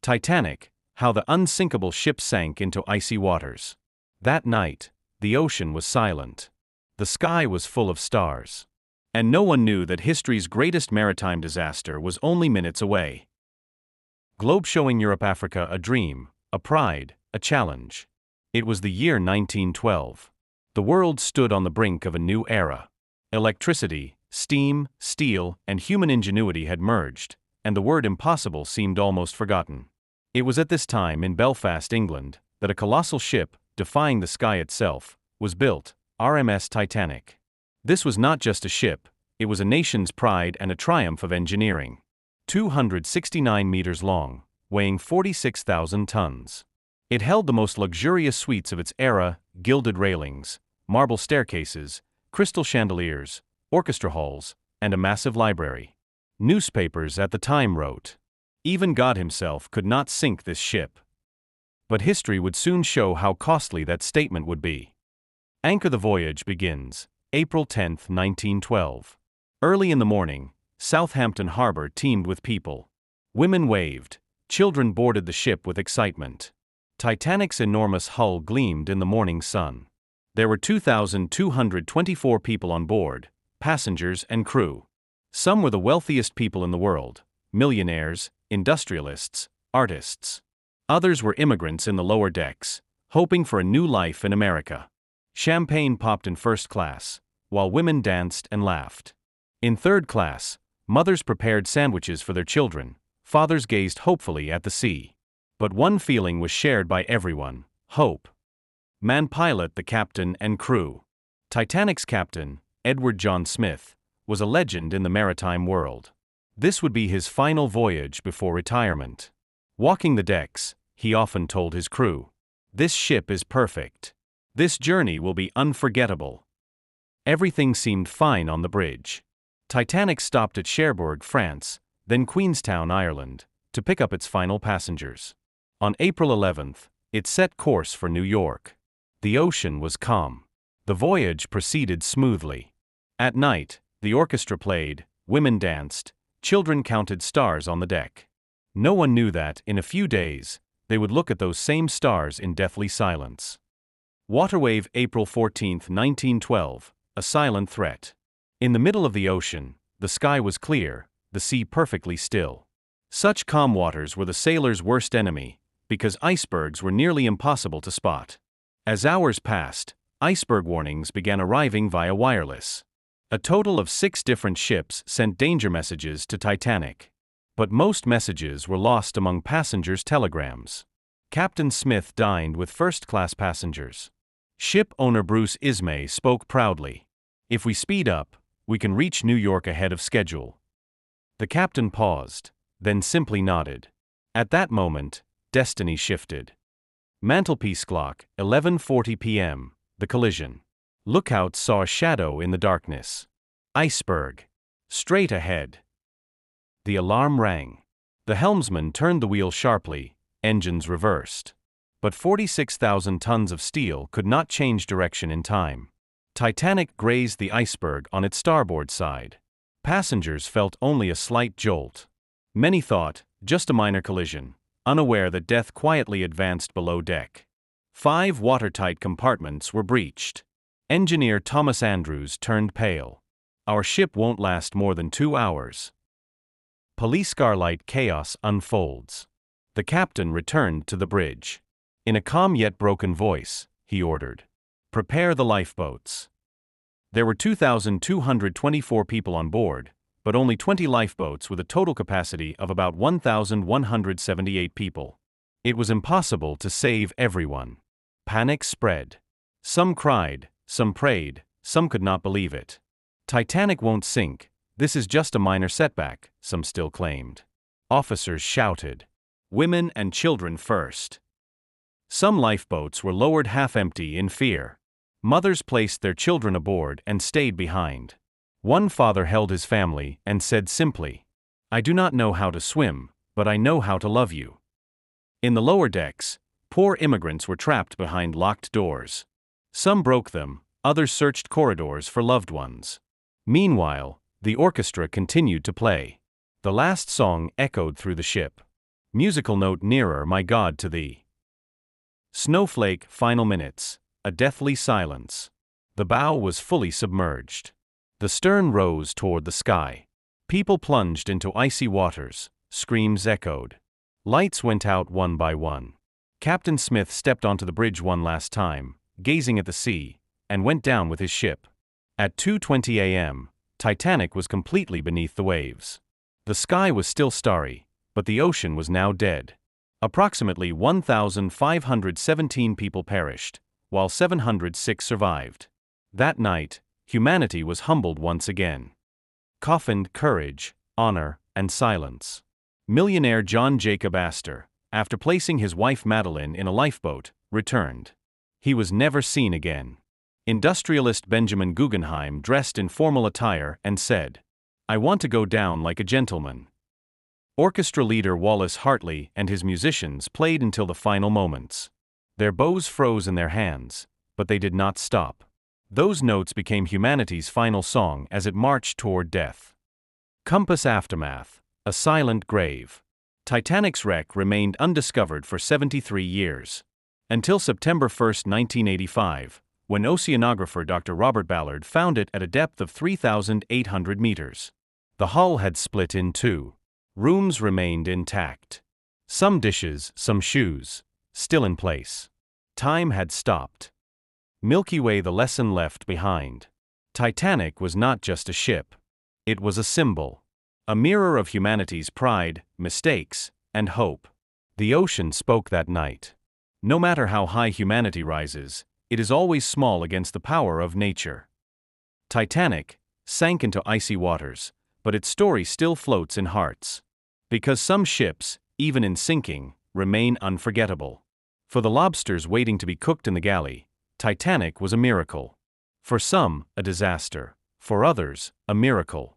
Titanic, how the unsinkable ship sank into icy waters. That night, the ocean was silent. The sky was full of stars. And no one knew that history's greatest maritime disaster was only minutes away. Globe showing Europe-Africa a dream, a pride, a challenge. It was the year 1912. The world stood on the brink of a new era. Electricity, steam, steel, and human ingenuity had merged, and the word impossible seemed almost forgotten. It was at this time in Belfast, England, that a colossal ship, defying the sky itself, was built, RMS Titanic. This was not just a ship, it was a nation's pride and a triumph of engineering. 269 meters long, weighing 46,000 tons. It held the most luxurious suites of its era, gilded railings, marble staircases, crystal chandeliers, orchestra halls, and a massive library. Newspapers at the time wrote, "Even God himself could not sink this ship." But history would soon show how costly that statement would be. Anchor the voyage begins, April 10, 1912. Early in the morning, Southampton Harbor teemed with people. Women waved, children boarded the ship with excitement. Titanic's enormous hull gleamed in the morning sun. There were 2,224 people on board, passengers and crew. Some were the wealthiest people in the world, millionaires, industrialists, artists. Others were immigrants in the lower decks, hoping for a new life in America. Champagne popped in first class, while women danced and laughed. In third class, mothers prepared sandwiches for their children, fathers gazed hopefully at the sea. But one feeling was shared by everyone: hope. Man pilot, the captain and crew. Titanic's captain, Edward John Smith, was a legend in the maritime world. This would be his final voyage before retirement. Walking the decks, he often told his crew, "This ship is perfect. This journey will be unforgettable." Everything seemed fine on the bridge. Titanic stopped at Cherbourg, France, then Queenstown, Ireland, to pick up its final passengers. On April 11th, it set course for New York. The ocean was calm. The voyage proceeded smoothly. At night, the orchestra played, women danced, children counted stars on the deck. No one knew that, in a few days, they would look at those same stars in deathly silence. Waterwave, April 14, 1912, a silent threat. In the middle of the ocean, the sky was clear, the sea perfectly still. Such calm waters were the sailors' worst enemy, because icebergs were nearly impossible to spot. As hours passed, iceberg warnings began arriving via wireless. A total of 6 different ships sent danger messages to Titanic. But most messages were lost among passengers' telegrams. Captain Smith dined with first-class passengers. Ship owner Bruce Ismay spoke proudly. "If we speed up, we can reach New York ahead of schedule." The captain paused, then simply nodded. At that moment, destiny shifted. Mantelpiece clock, 11:40 p.m., the collision. Lookouts saw a shadow in the darkness. Iceberg. Straight ahead. The alarm rang. The helmsman turned the wheel sharply, engines reversed. But 46,000 tons of steel could not change direction in time. Titanic grazed the iceberg on its starboard side. Passengers felt only a slight jolt. Many thought, just a minor collision, unaware that death quietly advanced below deck. 5 watertight compartments were breached. Engineer Thomas Andrews turned pale. "Our ship won't last more than 2 hours." Police starlight chaos unfolds. The captain returned to the bridge. In a calm yet broken voice, he ordered, "Prepare the lifeboats." There were 2,224 people on board, but only 20 lifeboats with a total capacity of about 1,178 people. It was impossible to save everyone. Panic spread. Some cried, some prayed, some could not believe it. "Titanic won't sink, this is just a minor setback," some still claimed. Officers shouted, "Women and children first." Some lifeboats were lowered half-empty in fear. Mothers placed their children aboard and stayed behind. One father held his family and said simply, "I do not know how to swim, but I know how to love you." In the lower decks, poor immigrants were trapped behind locked doors. Some broke them, others searched corridors for loved ones. Meanwhile, the orchestra continued to play. The last song echoed through the ship. Musical note nearer, my God, to thee. Snowflake, final minutes, a deathly silence. The bow was fully submerged. The stern rose toward the sky. People plunged into icy waters, screams echoed. Lights went out one by one. Captain Smith stepped onto the bridge one last time, gazing at the sea, and went down with his ship. At 2:20 a.m., Titanic was completely beneath the waves. The sky was still starry, but the ocean was now dead. Approximately 1,517 people perished, while 706 survived. That night, humanity was humbled once again. Coffined courage, honor, and silence. Millionaire John Jacob Astor, after placing his wife Madeline in a lifeboat, returned. He was never seen again. Industrialist Benjamin Guggenheim dressed in formal attire and said, "I want to go down like a gentleman." Orchestra leader Wallace Hartley and his musicians played until the final moments. Their bows froze in their hands, but they did not stop. Those notes became humanity's final song as it marched toward death. Compass aftermath, a silent grave. Titanic's wreck remained undiscovered for 73 years. Until September 1, 1985, when oceanographer Dr. Robert Ballard found it at a depth of 3,800 meters. The hull had split in two. Rooms remained intact. Some dishes, some shoes, still in place. Time had stopped. Milky Way, the lesson left behind. Titanic was not just a ship. It was a symbol. A mirror of humanity's pride, mistakes, and hope. The ocean spoke that night. No matter how high humanity rises, it is always small against the power of nature. Titanic sank into icy waters, but its story still floats in hearts. Because some ships, even in sinking, remain unforgettable. For the lobsters waiting to be cooked in the galley, Titanic was a miracle. For some, a disaster. For others, a miracle.